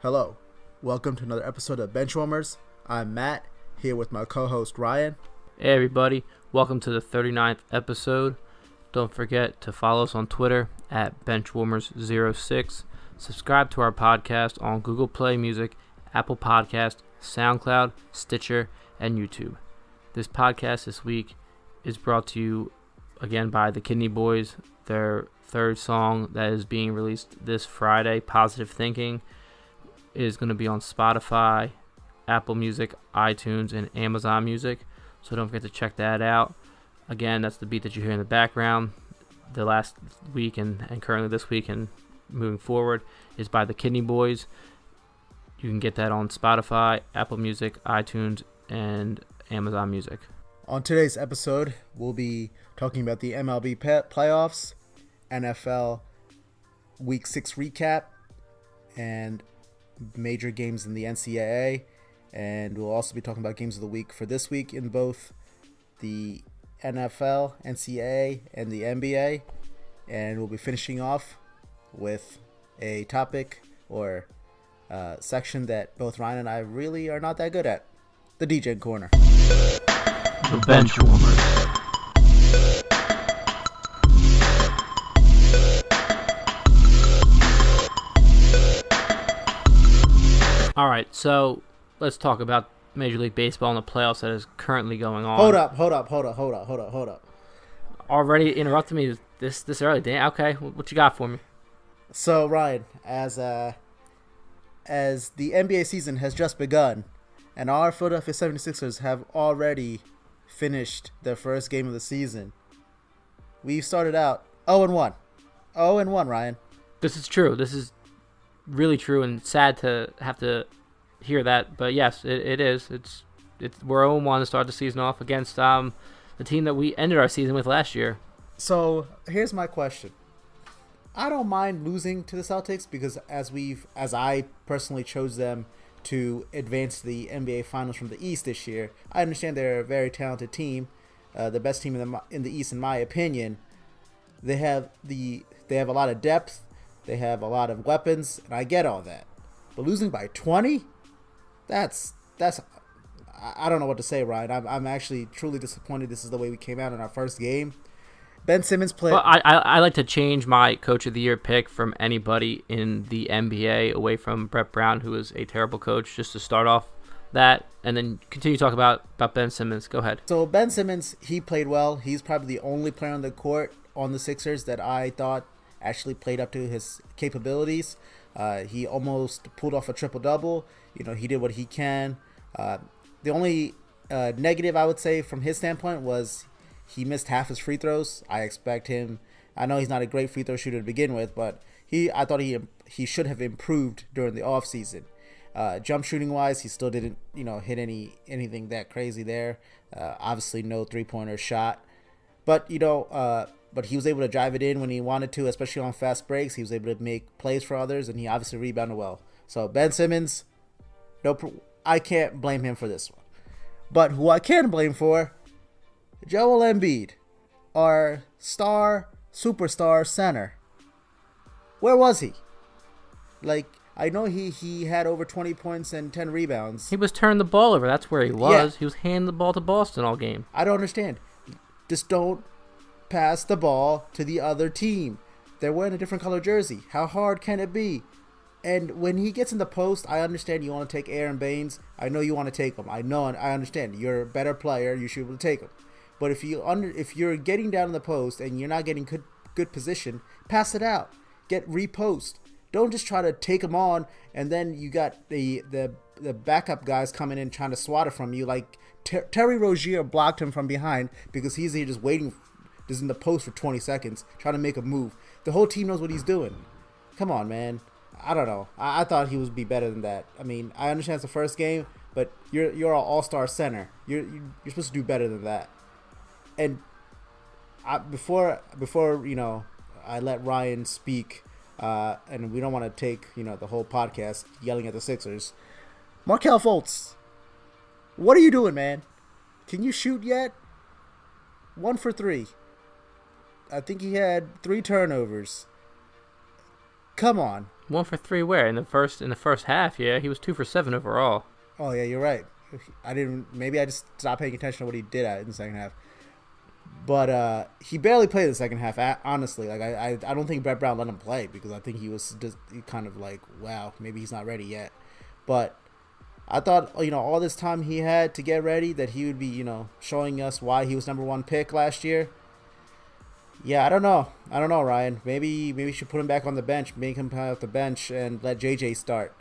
Hello, welcome to another episode of Benchwarmers. I'm Matt, here with my co-host Ryan. Hey everybody, welcome to the 39th episode. Don't forget to follow us on Twitter at Benchwarmers06. Subscribe to our podcast on Google Play Music, Apple Podcast, SoundCloud, Stitcher, and YouTube. This podcast this week is brought to you again by the Kidney Boys. Their third song that is being released this Friday, Positive Thinking, is going to be on Spotify, Apple Music, iTunes, and Amazon Music. So don't forget to check that out. Again, that's the beat that you hear in the background. The last week and currently this week and moving forward is by the Kidney Boys. You can get that on Spotify, Apple Music, iTunes, and Amazon Music. On today's episode, we'll be talking about the MLB Playoffs, NFL Week 6 recap, and major games in the NCAA. And we'll also be talking about games of the week for this week in both the NFL, NCAA, and the NBA. And we'll be finishing off with a topic or section that both Ryan and I really are not that good at. The Degen Corner. The Benchwarmers. All right, so let's talk about Major League Baseball and the playoffs that is currently going on. Hold up. Already interrupted me this early. Damn. Okay, what you got for me? So Ryan, as the NBA season has just begun, and our Philadelphia 76ers have already finished their first game of the season, we started out 0-1. 0-1, Ryan. This is true. This is really true and sad to have to hear that, but yes, it is. We're 0-1 to start the season off against the team that we ended our season with last year. So here's my question. I don't mind losing to the Celtics because as I personally chose them to advance to the NBA Finals from the East this year. I understand they're a very talented team, the best team in the East in my opinion. They have a lot of depth, they have a lot of weapons, and I get all that. But losing by 20, that's I don't know what to say, Ryan. I'm actually truly disappointed. This is the way we came out in our first game. Ben Simmons played. Well, I like to change my Coach of the Year pick from anybody in the NBA away from Brett Brown, who is a terrible coach, just to start off that, and then continue to talk about Ben Simmons. Go ahead. So Ben Simmons, he played well. He's probably the only player on the court on the Sixers that I thought actually played up to his capabilities. He almost pulled off a triple-double. He did what he can. The only negative I would say from his standpoint was he missed half his free throws. I expect him. I know he's not a great free throw shooter to begin with, but I thought he should have improved during the offseason. Jump shooting wise, he still didn't hit anything that crazy there. Obviously, no 3-pointer shot, but but he was able to drive it in when he wanted to, especially on fast breaks. He was able to make plays for others, and he obviously rebounded well. So Ben Simmons, I can't blame him for this one. But who I can blame for, Joel Embiid, our superstar center. Where was he? I know he had over 20 points and 10 rebounds. He was turning the ball over. That's where he was. Yeah. He was handing the ball to Boston all game. I don't understand. Just don't pass the ball to the other team. They're wearing a different color jersey. How hard can it be? And when he gets in the post, I understand you want to take Aaron Baines. I know you want to take him. I understand. You're a better player. You should be able to take him. But if you're getting down in the post and you're not getting good position, pass it out. Get repost. Don't just try to take him on and then you got the backup guys coming in trying to swat it from you. Like Terry Rozier blocked him from behind because he's here just waiting, just in the post for 20 seconds, trying to make a move. The whole team knows what he's doing. Come on, man. I don't know. I thought he would be better than that. I mean, I understand it's the first game, but you're an all-star center. You're supposed to do better than that. And before I let Ryan speak, and we don't want to take the whole podcast yelling at the Sixers. Markelle Fultz, what are you doing, man? Can you shoot yet? 1 for 3. I think he had 3 turnovers. Come on. 1 for 3 where? In the first half, yeah. He was 2 for 7 overall. Oh, yeah, you're right. Maybe I just stopped paying attention to what he did in the second half. But he barely played the second half, honestly. Like I don't think Brett Brown let him play because I think he was just kind of like, wow, maybe he's not ready yet. But I thought, all this time he had to get ready, that he would be, showing us why he was number 1 pick last year. Yeah, I don't know, Ryan. Maybe we should put him back on the bench, make him play off the bench, and let JJ start.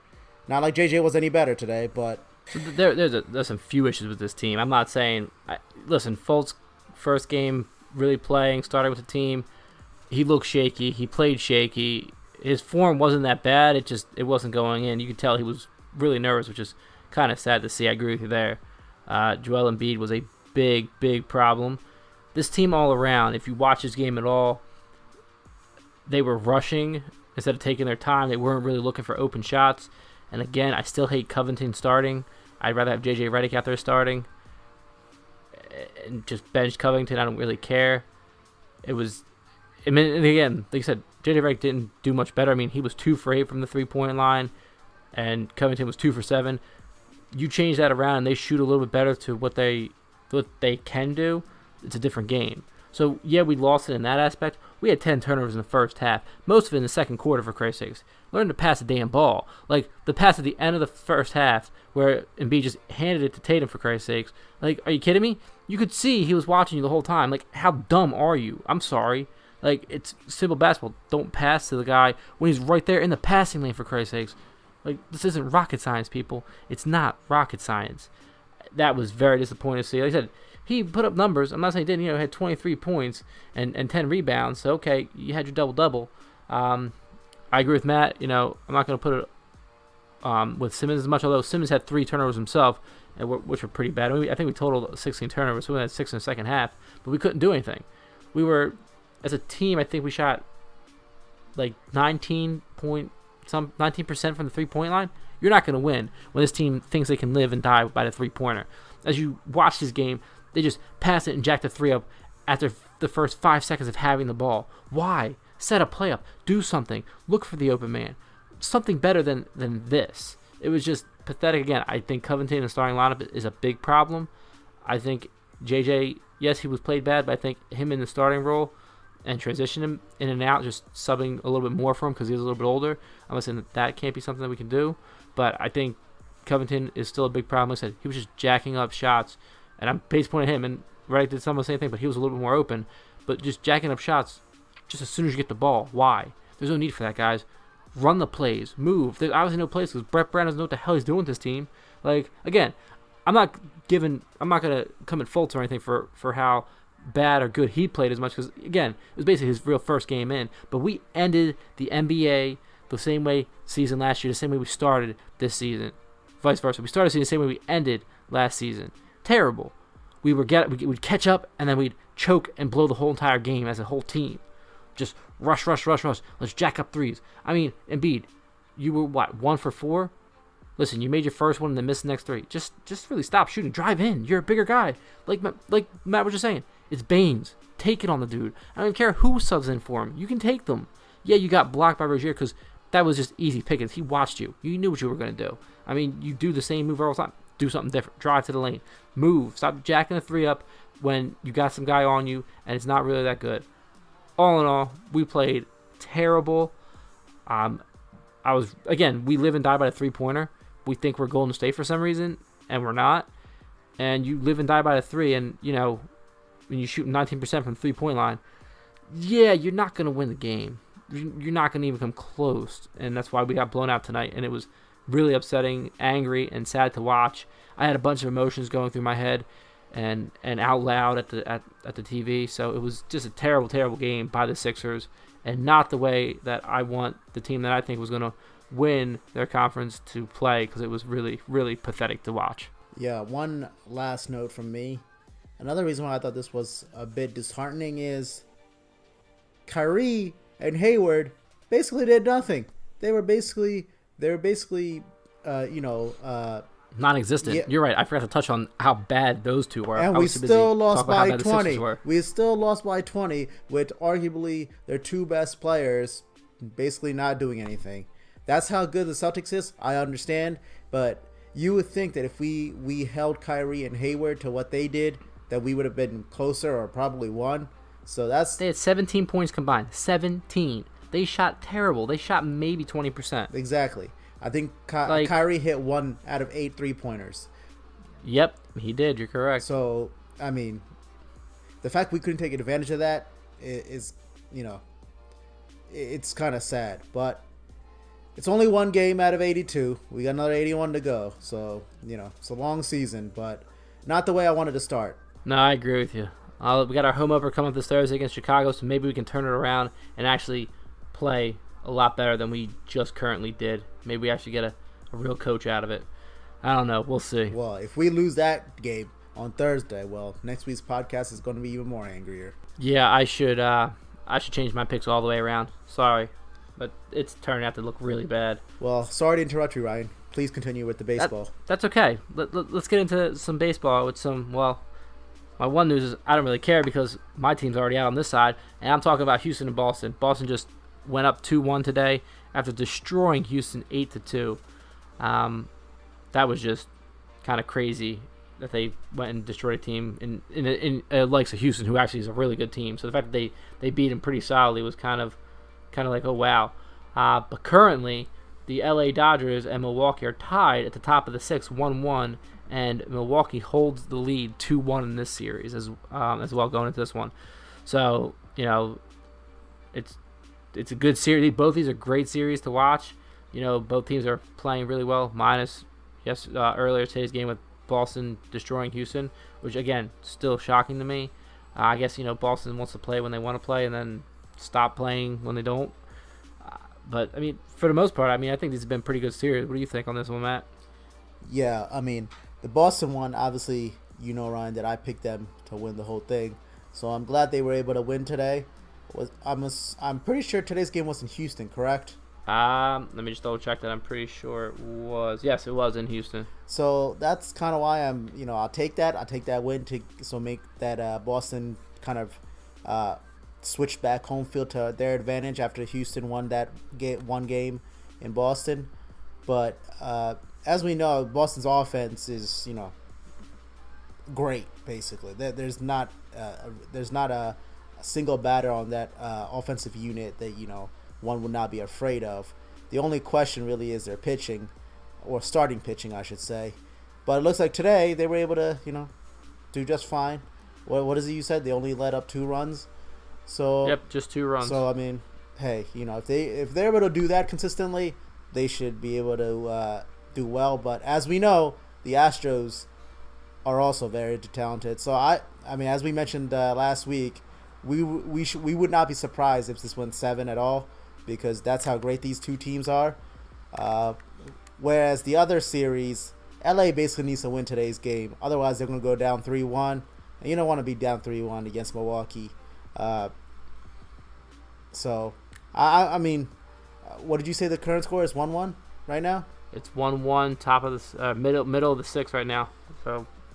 Not like JJ was any better today, but there's some few issues with this team. I'm not saying. Listen, Fultz, first game really playing, starting with the team, he looked shaky. He played shaky. His form wasn't that bad. It wasn't going in. You could tell he was really nervous, which is kind of sad to see. I agree with you there. Joel Embiid was a big problem. This team all around, if you watch this game at all, they were rushing instead of taking their time. They weren't really looking for open shots. And again, I still hate Covington starting. I'd rather have J.J. Redick out there starting and just bench Covington. I don't really care. And again, like I said, J.J. Redick didn't do much better. I mean, he was 2 for 8 from the 3-point line, and Covington was 2 for 7. You change that around, and they shoot a little bit better to what they can do. It's a different game. So, yeah, we lost it in that aspect. We had 10 turnovers in the first half, most of it in the second quarter, for Christ's sakes. Learn to pass the damn ball. Like, the pass at the end of the first half where Embiid just handed it to Tatum, for Christ's sakes. Like, are you kidding me? You could see he was watching you the whole time. Like, how dumb are you? I'm sorry. Like, it's simple basketball. Don't pass to the guy when he's right there in the passing lane, for Christ's sakes. Like, this isn't rocket science, people. It's not rocket science. That was very disappointing to see. Like I said, he put up numbers. I'm not saying he didn't. He had 23 points and 10 rebounds. So, okay, you had your double-double. I agree with Matt. I'm not going to put it with Simmons as much, although Simmons had 3 turnovers himself, which were pretty bad. I think we totaled 16 turnovers, so we had 6 in the second half, but we couldn't do anything. We were, as a team, I think we shot like 19% from the 3-point line. You're not going to win when this team thinks they can live and die by the 3-pointer. As you watch this game, they just pass it and jack the 3 up after the first 5 seconds of having the ball. Why? Set a play up. Do something. Look for the open man. Something better than this. It was just pathetic. Again, I think Covington in the starting lineup is a big problem. I think JJ, yes, he was played bad, but I think him in the starting role and transition him in and out, just subbing a little bit more for him because he's a little bit older. I'm not saying that can't be something that we can do, but I think Covington is still a big problem. Like I said, he was just jacking up shots, and I'm base pointing him, and Redick did some of the same thing, but he was a little bit more open. But just jacking up shots just as soon as you get the ball. Why? There's no need for that, guys. Run the plays. Move. There's obviously no plays because Brett Brown doesn't know what the hell he's doing with this team. Like, again, I'm not going to come at fault or anything for how bad or good he played as much because, again, it was basically his real first game in. But we ended the NBA the same way season last year, the same way we started this season. Vice versa. We started the season the same way we ended last season. Terrible. We'd catch up, and then we'd choke and blow the whole entire game as a whole team. Just rush. Let's jack up threes. I mean, Embiid, you were, 1 for 4? Listen, you made your first one and then missed the next 3. Just really stop shooting. Drive in. You're a bigger guy. Like Matt was just saying, it's Baines. Take it on the dude. I don't care who subs in for him. You can take them. Yeah, you got blocked by Rozier because that was just easy pickings. He watched you. You knew what you were going to do. I mean, you do the same move all the time. Do something different. Drive to the lane. Move. Stop jacking the 3 up when you got some guy on you and it's not really that good. All in all, we played terrible. We live and die by the 3-pointer. We think we're Golden State for some reason, and we're not. And you live and die by the 3, and, when you shoot 19% from the 3-point line, yeah, you're not going to win the game. You're not going to even come close, and that's why we got blown out tonight, and it was really upsetting, angry, and sad to watch. I had a bunch of emotions going through my head and out loud at the TV, so it was just a terrible game by the Sixers, and not the way that I want the team that I think was going to win their conference to play, because it was really, really pathetic to watch. Yeah, one last note from me. Another reason why I thought this was a bit disheartening is Kyrie and Hayward basically did nothing. They were basically non-existent. Yeah. You're right. I forgot to touch on how bad those two were. And we still lost by 20. We still lost by 20 with arguably their 2 best players basically not doing anything. That's how good the Celtics is. I understand, but you would think that if we held Kyrie and Hayward to what they did, that we would have been closer or probably won. So they had 17 points combined. 17. They shot terrible. They shot maybe 20%. Exactly. I think Kyrie hit 1 out of 8 3-pointers. Yep, he did. You're correct. So, I mean, the fact we couldn't take advantage of that is it's kind of sad. But it's only one game out of 82. We got another 81 to go. So, it's a long season, but not the way I wanted to start. No, I agree with you. We got our home opener coming up this Thursday against Chicago, so maybe we can turn it around and actually play a lot better than we just currently did. Maybe we actually get a real coach out of it. I don't know. We'll see. Well, if we lose that game on Thursday, next week's podcast is going to be even more angrier. Yeah, I should change my picks all the way around. Sorry, but it's turning out to look really bad. Well, sorry to interrupt you, Ryan. Please continue with the baseball. That's okay. Let's get into some baseball with some, my one news is I don't really care because my team's already out on this side, and I'm talking about Houston and Boston. Boston just went up 2-1 today after destroying Houston 8-2. That was just kind of crazy that they went and destroyed a team in likes of Houston, who actually is a really good team. So the fact that they beat him pretty solidly was kind of like, oh wow. But currently, the LA Dodgers and Milwaukee are tied at the top of the sixth, 1-1, and Milwaukee holds the lead 2-1 in this series as well going into this one. So it's a good series. Both these are great series to watch. Both teams are playing really well. Minus earlier today's game with Boston destroying Houston, which again still shocking to me. I guess Boston wants to play when they want to play and then stop playing when they don't. But I mean, for the most part, I think these have been pretty good series. What do you think on this one, Matt? Yeah, I mean, the Boston one, obviously, Ryan, that I picked them to win the whole thing. So I'm glad they were able to win today. I'm pretty sure today's game was in Houston, correct? Let me just double check that. I'm pretty sure it was. Yes, it was in Houston. So that's kind of why I'll take that. I'll take that win to make that Boston kind of switch back home field to their advantage after Houston won that one game in Boston. But as we know, Boston's offense is great. Basically, there's not a single batter on that offensive unit that one would not be afraid of. The only question really is their pitching, or starting pitching, I should say. But it looks like today they were able to, do just fine. What is it you said? They only let up 2 runs. So yep, just 2 runs. So I mean, hey, if they're able to do that consistently, they should be able to do well. But as we know, the Astros are also very talented. So I mean, as we mentioned last week, we would not be surprised if this went 7 at all, because that's how great these two teams are. Whereas the other series, LA basically needs to win today's game. Otherwise, they're going to go down 3-1. And you don't want to be down 3-1 against Milwaukee. So, I mean, what did you say the current score is? 1-1 right now? It's 1-1, top of the middle of the sixth right now.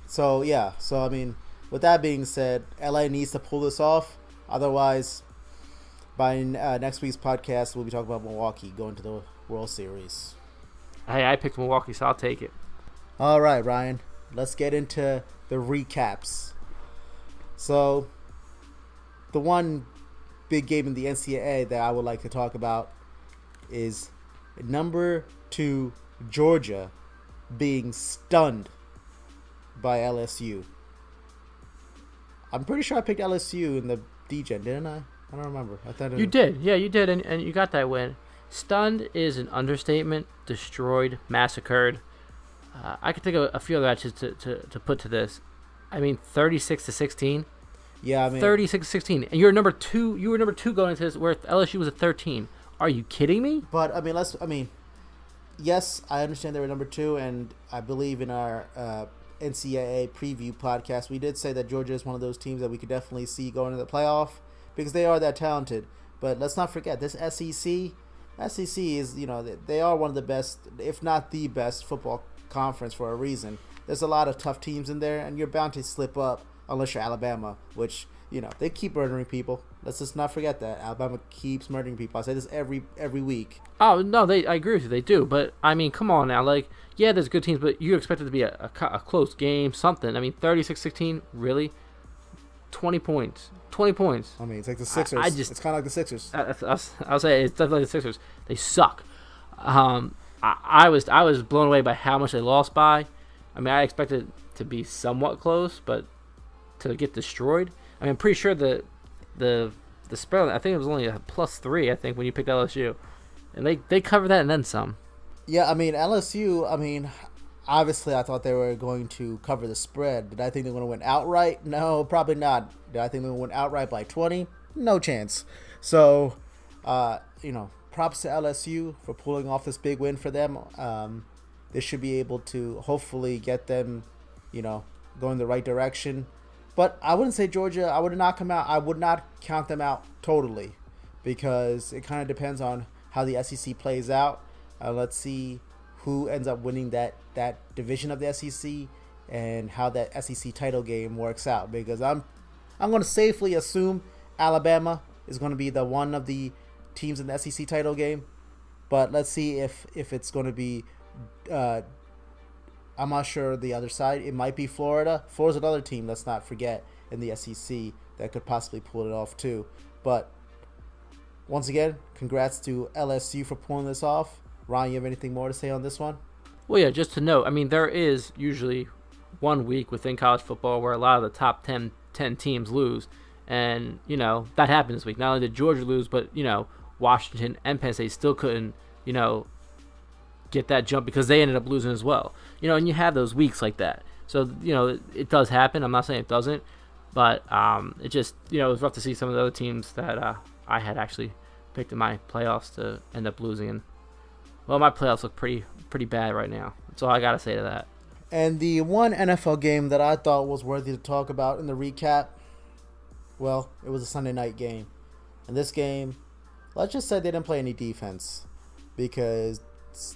So yeah. So I mean, with that being said, LA needs to pull this off. Otherwise, by next week's podcast, we'll be talking about Milwaukee going to the World Series. Hey, I picked Milwaukee, so I'll take it. All right, Ryan. Let's get into the recaps. So, the one big game in the NCAA that I would like to talk about is number 2 Georgia being stunned by LSU. I'm pretty sure I picked LSU in the D-Gen, didn't I? I don't remember. I thought you did. Yeah, you did, and you got that win. Stunned is an understatement. Destroyed, massacred. I could think of a few other matches to put to this. I mean, 36-16. Yeah, I mean 36-16, and you're number 2. You were number 2 going into this, where LSU was at 13. Are you kidding me? But I mean, yes, I understand they were number 2, and I believe in our NCAA preview podcast, we did say that Georgia is one of those teams that we could definitely see going to the playoff because they are that talented. But let's not forget this SEC is, they are one of the best, if not the best football conference for a reason. There's a lot of tough teams in there, and you're bound to slip up unless you're Alabama, which they keep murdering people. Let's just not forget that Alabama keeps murdering people. I say this every week. Oh no, I agree with you. They do, but I mean, come on now. Like, yeah, there's good teams, but you expect it to be a close game, something. I mean, 36-16, really? 20 points. 20 points. I mean, it's like the Sixers. It's kind of like the Sixers. I'll say it's definitely the Sixers. They suck. I was blown away by how much they lost by. I mean, I expected it to be somewhat close, but to get destroyed. I mean, I'm pretty sure the spread, I think it was only a +3, I think, when you picked LSU. And they covered that and then some. Yeah, I mean, LSU, obviously I thought they were going to cover the spread. Did I think they were going to win outright? No, probably not. Did I think they were going to win outright by 20? No chance. So, props to LSU for pulling off this big win for them. They should be able to hopefully get them, going the right direction. But I wouldn't say Georgia. I would not count them out totally, because it kind of depends on how the SEC plays out. Let's see who ends up winning that division of the SEC and how that SEC title game works out. Because I'm going to safely assume Alabama is going to be the one of the teams in the SEC title game. But let's see if it's going to be. I'm not sure the other side. It might be Florida. Florida's another team, let's not forget, in the SEC that could possibly pull it off too. But once again, congrats to LSU for pulling this off. Ryan, you have anything more to say on this one? Well, yeah, just to note, I mean, there is usually 1 week within college football where a lot of the top 10 teams lose. And, that happened this week. Not only did Georgia lose, but, Washington and Penn State still couldn't, get that jump because they ended up losing as well. And you have those weeks like that. So, it does happen. I'm not saying it doesn't. But it just, it was rough to see some of the other teams that I had actually picked in my playoffs to end up losing. And, well, my playoffs look pretty bad right now. That's all I got to say to that. And the one NFL game that I thought was worthy to talk about in the recap, well, it was a Sunday night game. And this game, let's just say they didn't play any defense, because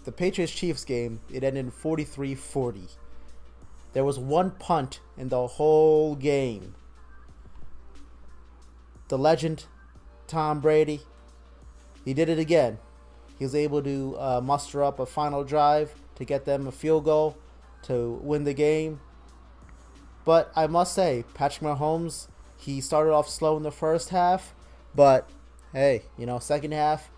the Patriots-Chiefs game, it ended 43-40. There was one punt in the whole game. The legend, Tom Brady, he did it again. He was able to muster up a final drive to get them a field goal to win the game. But I must say, Patrick Mahomes, he started off slow in the first half, but hey, second half,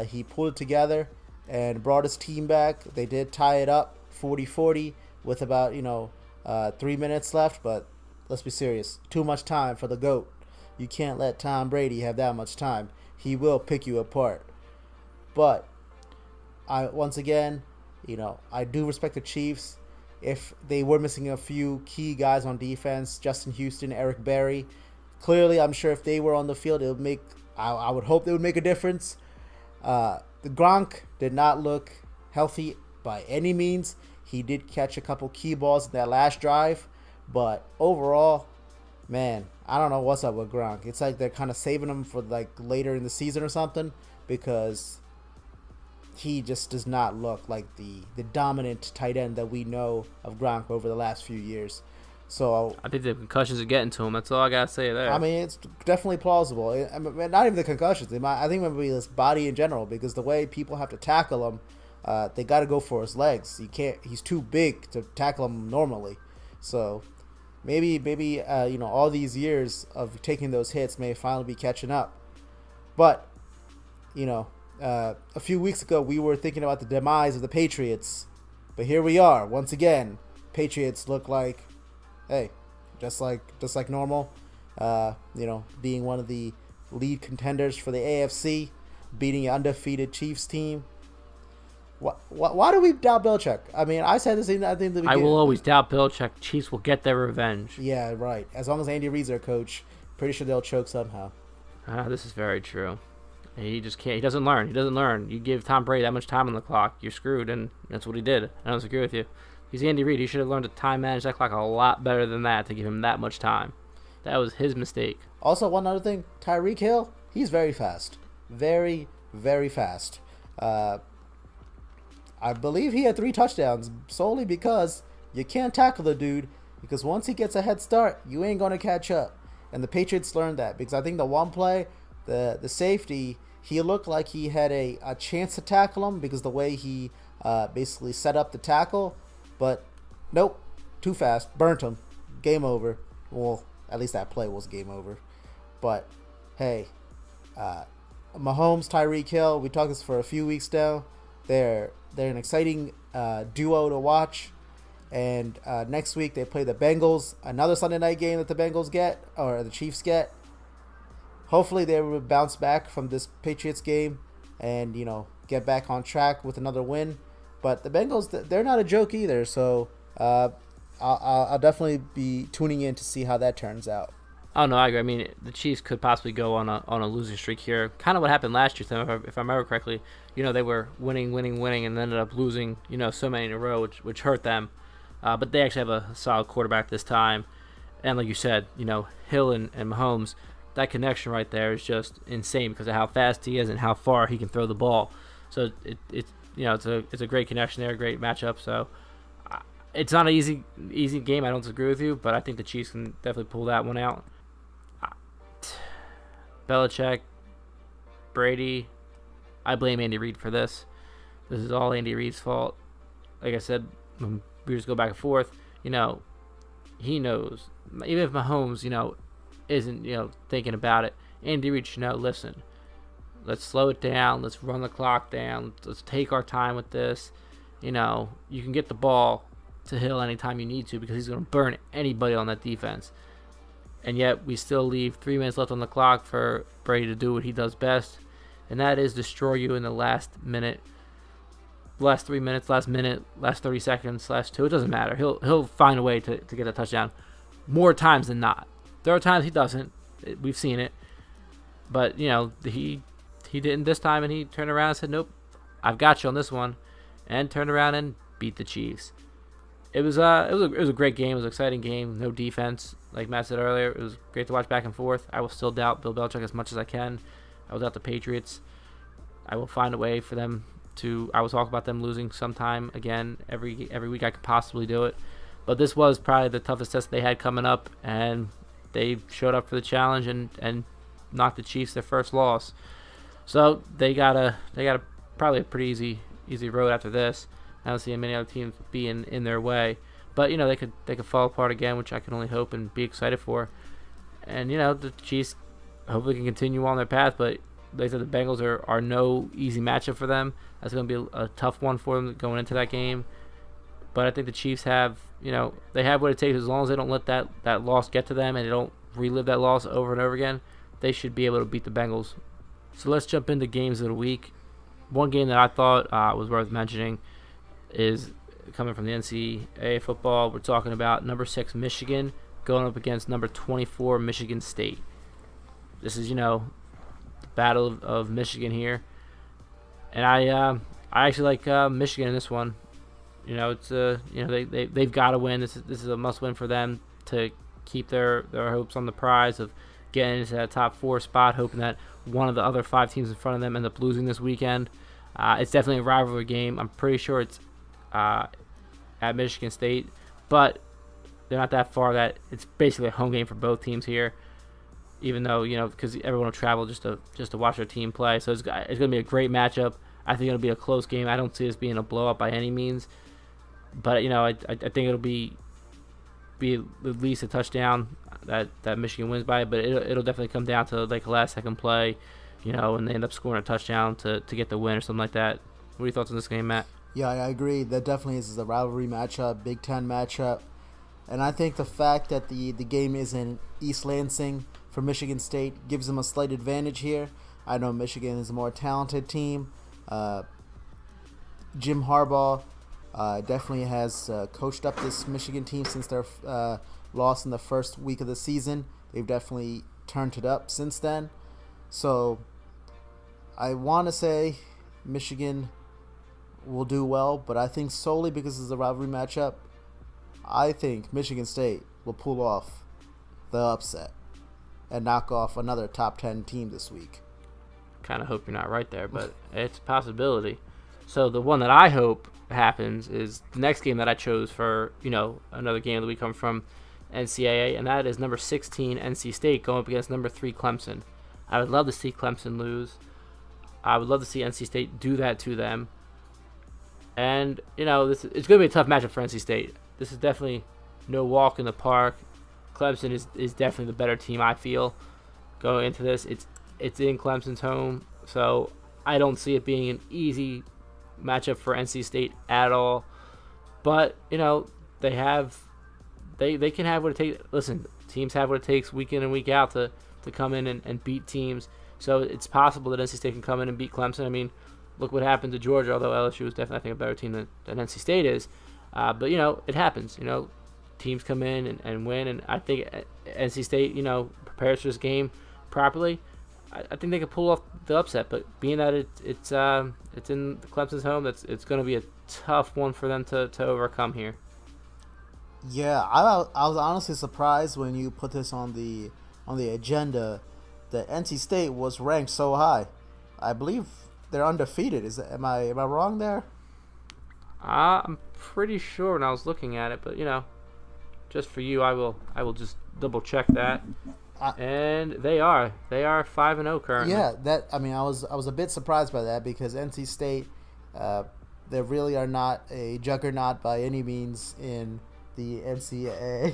he pulled it together and brought his team back. They did tie it up 40-40 with about 3 minutes left, but let's be serious, too much time for the GOAT. You can't let Tom Brady have that much time. He will pick you apart. But once again, I do respect the Chiefs. If they were missing a few key guys on defense, Justin Houston, Eric Berry, clearly I'm sure if they were on the field, it would make. I would hope they would make a difference. The Gronk did not look healthy by any means. He did catch a couple key balls in that last drive, but overall, man, I don't know what's up with Gronk. It's like they're kind of saving him for like later in the season or something, because he just does not look like the dominant tight end that we know of Gronk over the last few years. So I think the concussions are getting to him. That's all I gotta say there. I mean, it's definitely plausible. Not even the concussions. I think it might be his body in general, because the way people have to tackle him, they got to go for his legs. He can't. He's too big to tackle him normally. So maybe all these years of taking those hits may finally be catching up. But a few weeks ago we were thinking about the demise of the Patriots, but here we are once again. Patriots look like, hey, just like normal. Being one of the lead contenders for the AFC, beating an undefeated Chiefs team. Why do we doubt Belichick? I mean, I said this in the beginning. I will always doubt Belichick. Chiefs will get their revenge. Yeah, right. As long as Andy Reid's their coach, pretty sure they'll choke somehow. This is very true. He just can't. He doesn't learn. You give Tom Brady that much time on the clock, you're screwed, and that's what he did. I don't agree with you. He's Andy Reid. He should have learned to time manage that clock a lot better than that to give him that much time. That was his mistake. Also, one other thing, Tyreek Hill, he's very fast. Very, very fast. I believe he had 3 touchdowns solely because you can't tackle the dude, because once he gets a head start, you ain't going to catch up. And the Patriots learned that because I think the one play, the safety, he looked like he had a chance to tackle him because the way he basically set up the tackle. But nope, too fast. Burnt him. Game over. Well, at least that play was game over. But, hey, Mahomes, Tyreek Hill, we talked this for a few weeks now. They're an exciting duo to watch. And next week they play the Bengals, another Sunday night game that the Bengals get, or the Chiefs get. Hopefully they will bounce back from this Patriots game and, get back on track with another win. But the Bengals, they're not a joke either, so I'll definitely be tuning in to see how that turns out. Oh, no, I agree. I mean, the Chiefs could possibly go on a losing streak here. Kind of what happened last year, if I remember correctly. They were winning, and ended up losing, so many in a row, which hurt them. But they actually have a solid quarterback this time. And like you said, Hill and Mahomes, that connection right there is just insane because of how fast he is and how far he can throw the ball. So it's a great connection there, a great matchup. So it's not an easy game. I don't disagree with you, but I think the Chiefs can definitely pull that one out. Belichick, Brady, I blame Andy Reid for this. This is all Andy Reid's fault. Like I said, when we just go back and forth, he knows. Even if Mahomes, isn't, thinking about it, Andy Reid should know, listen, let's slow it down. Let's run the clock down. Let's take our time with this. You can get the ball to Hill anytime you need to because he's going to burn anybody on that defense. And yet we still leave 3 minutes left on the clock for Brady to do what he does best, and that is destroy you in the last minute, last 3 minutes, last minute, last 30 seconds, last 2. It doesn't matter. He'll find a way to get a touchdown more times than not. There are times he doesn't. We've seen it. But, he didn't this time, and he turned around and said, nope, I've got you on this one, and turned around and beat the Chiefs. It was a great game. It was an exciting game. No defense, like Matt said earlier. It was great to watch back and forth. I will still doubt Bill Belichick as much as I can. I will doubt the Patriots. I will find a way for them to. I will talk about them losing sometime again every week I could possibly do it. But this was probably the toughest test they had coming up, and they showed up for the challenge and knocked the Chiefs their first loss. So they got probably a pretty easy road after this. I don't see many other teams being in their way, but they could fall apart again, which I can only hope and be excited for. And the Chiefs hopefully can continue on their path, but like I said, the Bengals are no easy matchup for them. That's going to be a tough one for them going into that game. But I think the Chiefs have they have what it takes as long as they don't let that loss get to them and they don't relive that loss over and over again. They should be able to beat the Bengals. So let's jump into games of the week. One game that I thought was worth mentioning is coming from the NCAA football. We're talking about number 6 Michigan going up against number 24 Michigan State. This is the battle of Michigan here, and I actually like Michigan in this one. It's they've got to win. This is a must win for them to keep their hopes on the prize of getting into that top 4 spot, hoping that one of the other 5 teams in front of them end up losing this weekend. It's definitely a rivalry game. I'm pretty sure it's at Michigan State, but they're not that far that it's basically a home game for both teams here, even though because everyone will travel just to watch their team play. So it's going to be a great matchup. I think it'll be a close game. I don't see this being a blowout by any means, but I think it'll be at least a touchdown that Michigan wins by, but it'll definitely come down to like a last second play, and they end up scoring a touchdown to get the win or something like that. What are your thoughts on this game, Matt? Yeah, I agree. That definitely is a rivalry matchup, Big Ten matchup. And I think the fact that the game is in East Lansing for Michigan State gives them a slight advantage here. I know Michigan is a more talented team. Jim Harbaugh definitely has coached up this Michigan team since their loss in the first week of the season. They've definitely turned it up since then. So I want to say Michigan will do well, but I think solely because it's a rivalry matchup, I think Michigan State will pull off the upset and knock off another top 10 team this week. Kind of hope you're not right there, but it's a possibility. So the one that I hope happens is the next game that I chose for, another game that we come from NCAA, and that is number 16 NC State going up against number 3 Clemson. I would love to see Clemson lose. I would love to see NC State do that to them. And, it's going to be a tough matchup for NC State. This is definitely no walk in the park. Clemson is definitely the better team, I feel, going into this. It's in Clemson's home, so I don't see it being an easy matchup for NC State at all. But, they can have what it takes. Listen, teams have what it takes week in and week out to come in and beat teams. So it's possible that NC State can come in and beat Clemson. I mean, look what happened to Georgia, although LSU is definitely, I think, a better team than NC State is. But, it happens. Teams come in and win, and I think NC State, prepares for this game properly. I think they could pull off the upset, but being that it's in Clemson's home, it's going to be a tough one for them to overcome here. Yeah, I was honestly surprised when you put this on the agenda that NC State was ranked so high. I believe they're undefeated. Am I wrong there? I'm pretty sure when I was looking at it, but just for you, I will just double check that. And they are 5-0 currently. Yeah, I was a bit surprised by that because NC State, they really are not a juggernaut by any means in the NCAA.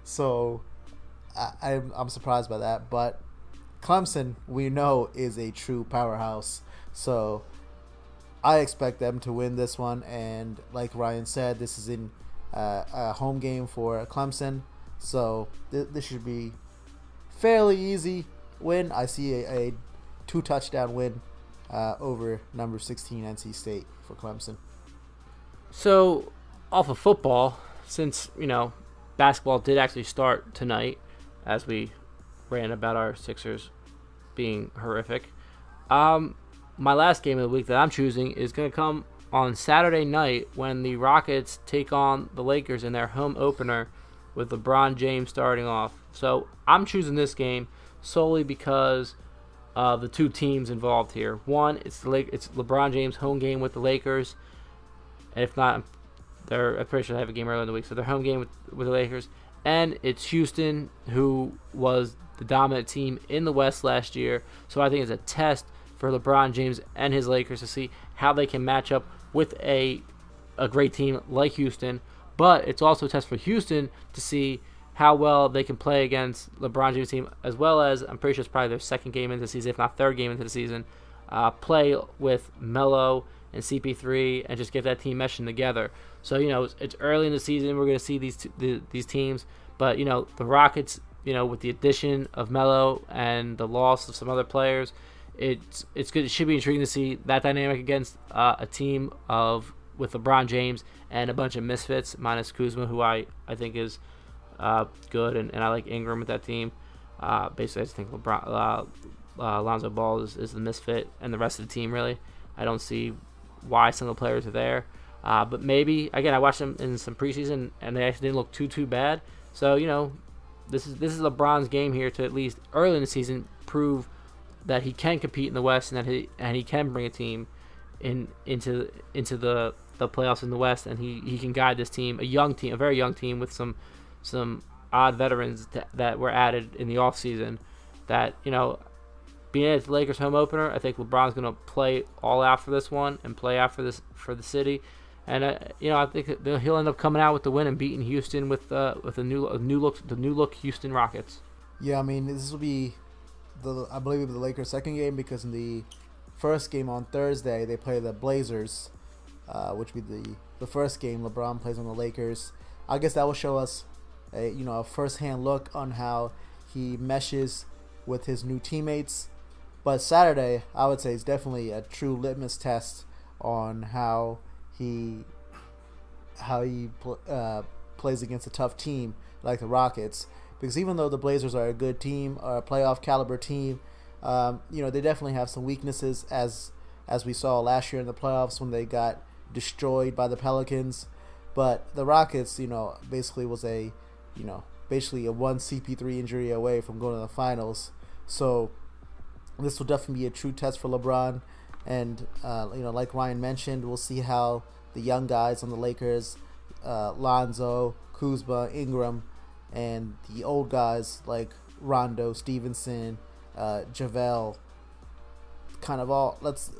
So I'm surprised by that, but Clemson, we know, is a true powerhouse. So I expect them to win this one, and like Ryan said, this is in a home game for Clemson, so this should be fairly easy win. I see a 2-touchdown win over number 16 NC State for Clemson. So off of football, since basketball did actually start tonight, as we ran about our Sixers being horrific, my last game of the week that I'm choosing is going to come on Saturday night when the Rockets take on the Lakers in their home opener with LeBron James starting off. So I'm choosing this game solely because of the two teams involved here. One, it's LeBron James' home game with the Lakers. And if not, I'm pretty sure they have a game earlier in the week. So their home game with the Lakers. And it's Houston, who was the dominant team in the West last year. So I think it's a test for LeBron James and his Lakers to see how they can match up with a great team like Houston. But it's also a test for Houston to see how well they can play against LeBron James' team, as well as, I'm pretty sure it's probably their second game into the season, if not third game into the season, play with Melo and CP3 and just get that team meshing together. So, it's early in the season. We're going to see these teams. But, the Rockets, with the addition of Melo and the loss of some other players, it's good. It should be intriguing to see that dynamic against a team with LeBron James and a bunch of misfits, minus Kuzma, who I think is good, and I like Ingram with that team. Basically, I just think Lonzo Ball is the misfit, and the rest of the team, really, I don't see why some of the players are there. But maybe, again, I watched them in some preseason, and they actually didn't look too bad. So, this is LeBron's game here to, at least early in the season, prove that he can compete in the West and that he can bring a team into the playoffs in the West, and he can guide this team, a very young team with some odd veterans that were added in the offseason. That, being at the Lakers home opener, I think LeBron's going to play all out for this one and play out for the city. And I think he'll end up coming out with the win and beating Houston with the new look Houston Rockets. Yeah, this will be I believe the Lakers' second game, because in the first game on Thursday they play the Blazers, which would be the first game LeBron plays on the Lakers. I guess that will show us a first-hand look on how he meshes with his new teammates. But Saturday, I would say, is definitely a true litmus test on how he plays against a tough team like the Rockets. Because even though the Blazers are a good team, or a playoff caliber team, they definitely have some weaknesses, as we saw last year in the playoffs when they got destroyed by the Pelicans. But the Rockets, basically was a one CP3 injury away from going to the finals. So this will definitely be a true test for LeBron. And, like Ryan mentioned, we'll see how the young guys on the Lakers, Lonzo, Kuzma, Ingram, and the old guys like Rondo, Stevenson, JaVale, kind of all. Let's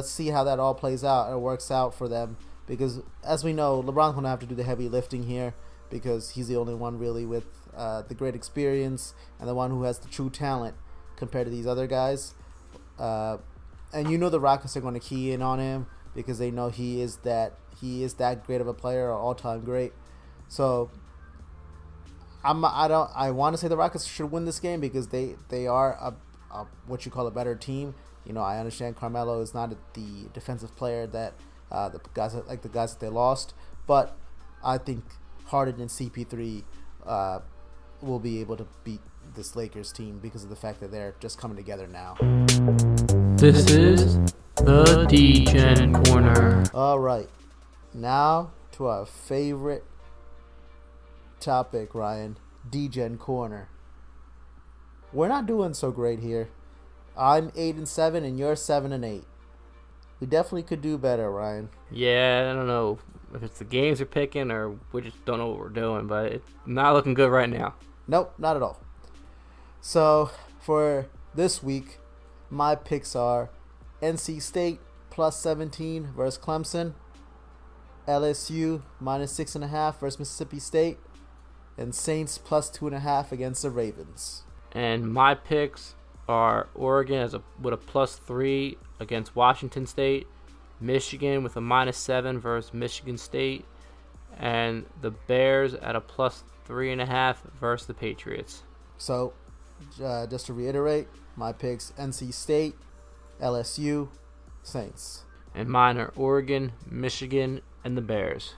see how that all plays out and works out for them, because as we know, LeBron's gonna have to do the heavy lifting here because he's the only one really with the great experience and the one who has the true talent compared to these other guys. And the Rockets are going to key in on him because they know he is that great of a player, or all-time great. So I want to say the Rockets should win this game because they are a what you call a better team. I understand Carmelo is not the defensive player that the guys that they lost, but I think Harden and CP3 will be able to beat this Lakers team because of the fact that they're just coming together now. This is the Degen Corner. All right, now to our favorite topic, Ryan. Degen Corner. We're not doing so great here. I'm 8-7 and you're 7-8. We definitely could do better, Ryan. Yeah, I don't know if it's the games we're picking or we just don't know what we're doing, but it's not looking good right now. Nope, not at all. So for this week, my picks are NC State plus 17 versus Clemson, LSU minus 6.5 versus Mississippi State, and Saints plus 2.5 against the Ravens. And my picks are Oregon with a plus 3 against Washington State, Michigan with a minus 7 versus Michigan State, and the Bears at a plus 3.5 versus the Patriots. So, just to reiterate, my picks: NC State, LSU, Saints. And mine are Oregon, Michigan, and the Bears.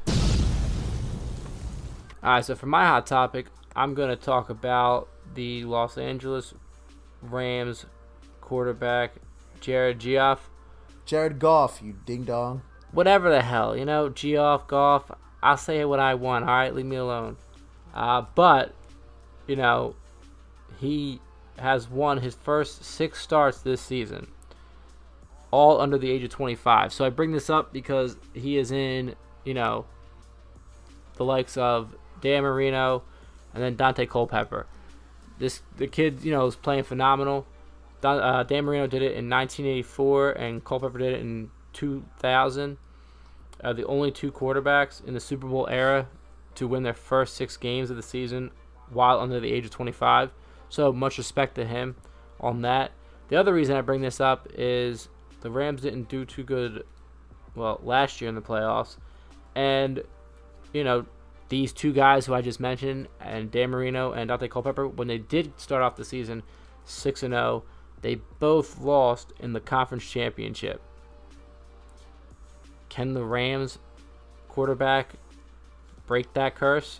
Alright, so for my hot topic, I'm going to talk about the Los Angeles Rams quarterback, Jared Goff, you ding-dong. Whatever the hell, Goff, I'll say what I want, alright? Leave me alone. But, he has won his first 6 starts this season, all under the age of 25. So I bring this up because he is in, the likes of Dan Marino and then Dante Culpepper. The kid, is playing phenomenal. Dan Marino did it in 1984 and Culpepper did it in 2000. The only 2 quarterbacks in the Super Bowl era to win their first 6 games of the season while under the age of 25. So much respect to him on that. The other reason I bring this up is the Rams didn't do too good, last year in the playoffs. And, these 2 guys who I just mentioned, and Dan Marino and Dante Culpepper, when they did start off the season 6-0, they both lost in the conference championship. Can the Rams quarterback break that curse?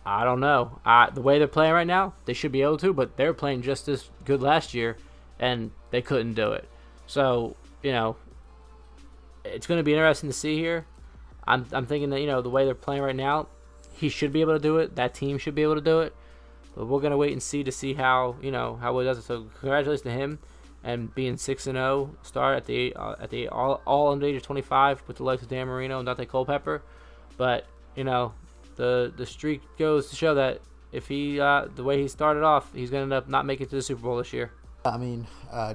I don't know. The way they're playing right now, they should be able to, but they were playing just as good last year, and they couldn't do it. So, it's going to be interesting to see here. I'm thinking that, the way they're playing right now, he should be able to do it. That team should be able to do it. But we're going to wait and see how how it does. So congratulations to him and being 6-0 start at the all under the age of 25 with the likes of Dan Marino and Dante Culpepper. But, the streak goes to show that if he the way he started off, he's going to end up not making it to the Super Bowl this year.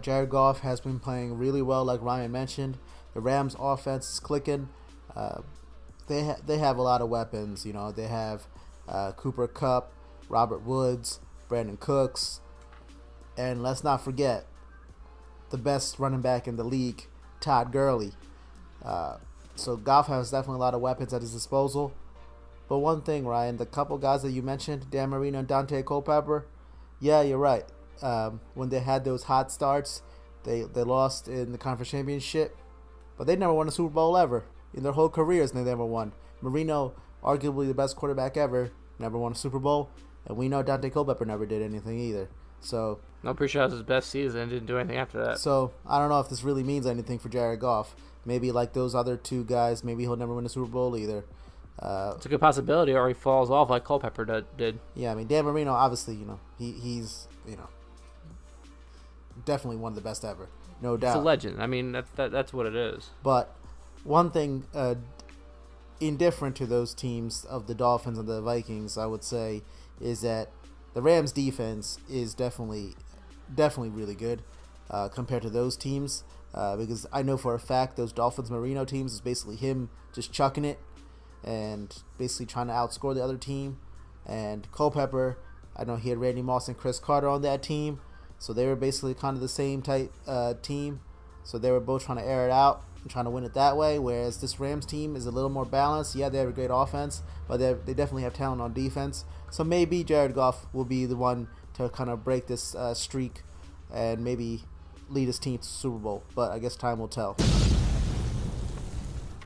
Jared Goff has been playing really well, like Ryan mentioned. The Rams' offense is clicking. They have a lot of weapons. They have Cooper Kupp, Robert Woods, Brandon Cooks, and let's not forget the best running back in the league, Todd Gurley. So Goff has definitely a lot of weapons at his disposal. But one thing, Ryan, the couple guys that you mentioned, Dan Marino and Dante Culpepper, yeah, you're right. When they had those hot starts, they lost in the conference championship, but they never won a Super Bowl ever. In their whole careers, they never won. Marino, arguably the best quarterback ever, never won a Super Bowl, and we know Dante Culpepper never did anything either. So I'm pretty sure that was his best season and didn't do anything after that. So I don't know if this really means anything for Jared Goff. Maybe like those other 2 guys, maybe he'll never win a Super Bowl either. It's a good possibility, or he falls off like Culpepper did. Yeah, Dan Marino, obviously, he's definitely one of the best ever, no doubt. It's a legend. That's what it is. But one thing indifferent to those teams of the Dolphins and the Vikings, I would say, is that the Rams' defense is definitely really good compared to those teams. Because I know for a fact those Dolphins Marino teams is basically him just chucking it and basically trying to outscore the other team. And Culpepper, I know he had Randy Moss and Chris Carter on that team, so they were basically kind of the same type team. So they were both trying to air it out and trying to win it that way, whereas this Rams team is a little more balanced. Yeah, they have a great offense, but they definitely have talent on defense. So maybe Jared Goff will be the one to kind of break this streak and maybe lead his team to the Super Bowl. But I guess time will tell.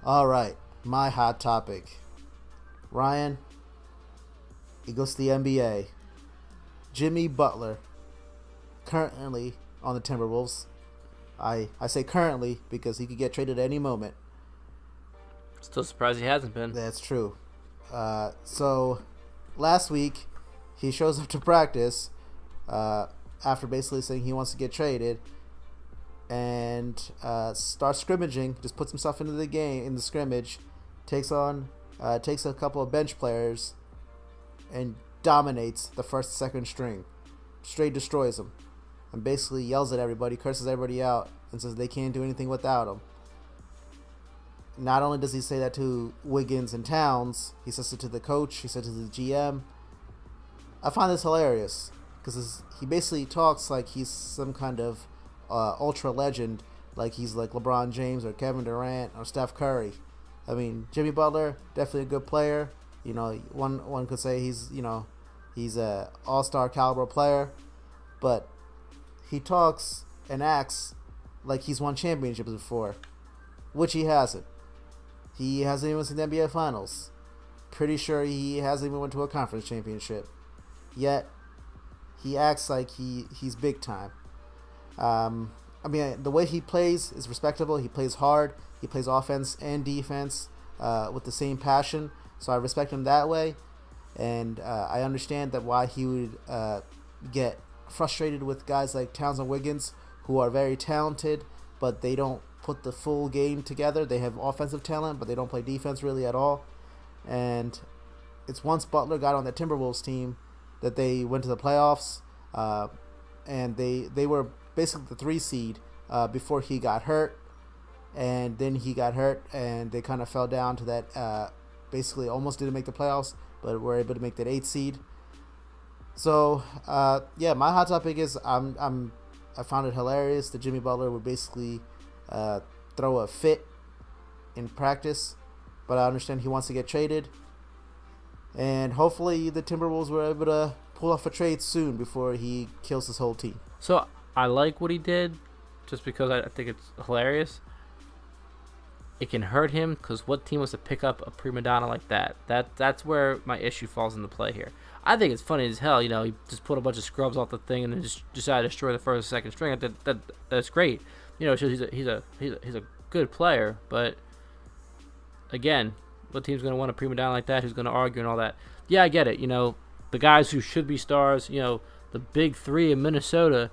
All right, my hot topic. Ryan, it goes to the NBA. Jimmy Butler, currently on the Timberwolves. I say currently because he could get traded at any moment. Still surprised he hasn't been. That's true. So last week he shows up to practice after basically saying he wants to get traded, and starts scrimmaging. Just puts himself into the game in the scrimmage, takes a couple of bench players, and dominates the first and second string. Straight destroys them. And basically yells at everybody, curses everybody out, and says they can't do anything without him. Not only does he say that to Wiggins and Towns, he says it to the coach, he said to the GM. I find this hilarious, because he basically talks like he's some kind of ultra legend, like he's like LeBron James or Kevin Durant or Steph Curry. I mean, Jimmy Butler, definitely a good player. You know, one could say he's a all-star caliber player, but he talks and acts like he's won championships before, which he hasn't. He hasn't even seen the NBA Finals. Pretty sure he hasn't even went to a conference championship. Yet, he acts like he's big time. I mean, the way he plays is respectable. He plays hard. He plays offense and defense with the same passion. So I respect him that way. And I understand that why he would get frustrated with guys like Towns and Wiggins, who are very talented, but they don't put the full game together. They have offensive talent, but they don't play defense really at all. And it's once Butler got on the Timberwolves team that they went to the playoffs, and they were basically the 3 seed before he got hurt, and then he got hurt, and they kind of fell down to that basically almost didn't make the playoffs, but were able to make that 8 seed. So, yeah, my hot topic is I found it hilarious that Jimmy Butler would basically throw a fit in practice, but I understand he wants to get traded. And hopefully the Timberwolves were able to pull off a trade soon before he kills his whole team. So, I like what he did just because I think it's hilarious. It can hurt him because what team wants to pick up a prima donna like that? That's where my issue falls into play here. I think it's funny as hell. You know, he just put a bunch of scrubs off the thing and then just decided to destroy the first and second string. That's great. You know, he's a good player, but again, what team's going to want a prima donna like that? Who's going to argue and all that? Yeah, I get it. You know, the guys who should be stars. You know, the big 3 in Minnesota.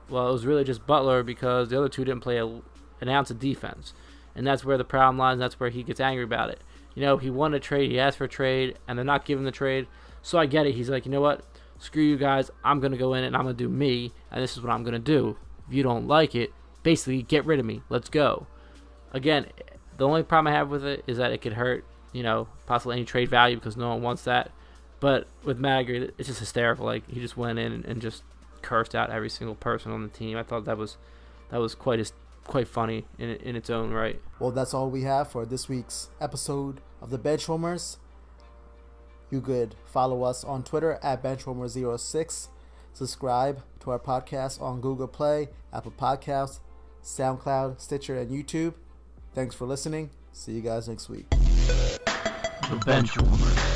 Well, it was really just Butler because the other 2 didn't play an ounce of defense. And that's where the problem lies, and that's where he gets angry about it. You know, he won a trade, he asked for a trade, and they're not giving the trade. So I get it. He's like, you know what? Screw you guys. I'm going to go in and I'm going to do me, and this is what I'm going to do. If you don't like it, basically get rid of me. Let's go. Again, the only problem I have with it is that it could hurt, you know, possibly any trade value because no one wants that. But with Maggie, it's just hysterical. Like, he just went in and just cursed out every single person on the team. I thought that was quite funny in its own right. Well, that's all we have for this week's episode of the Benchwarmers. You could follow us on Twitter at Benchwarmers06. Subscribe to our podcast on Google Play, Apple Podcasts, SoundCloud, Stitcher, and YouTube. Thanks for listening. See you guys next week. The Benchwarmers.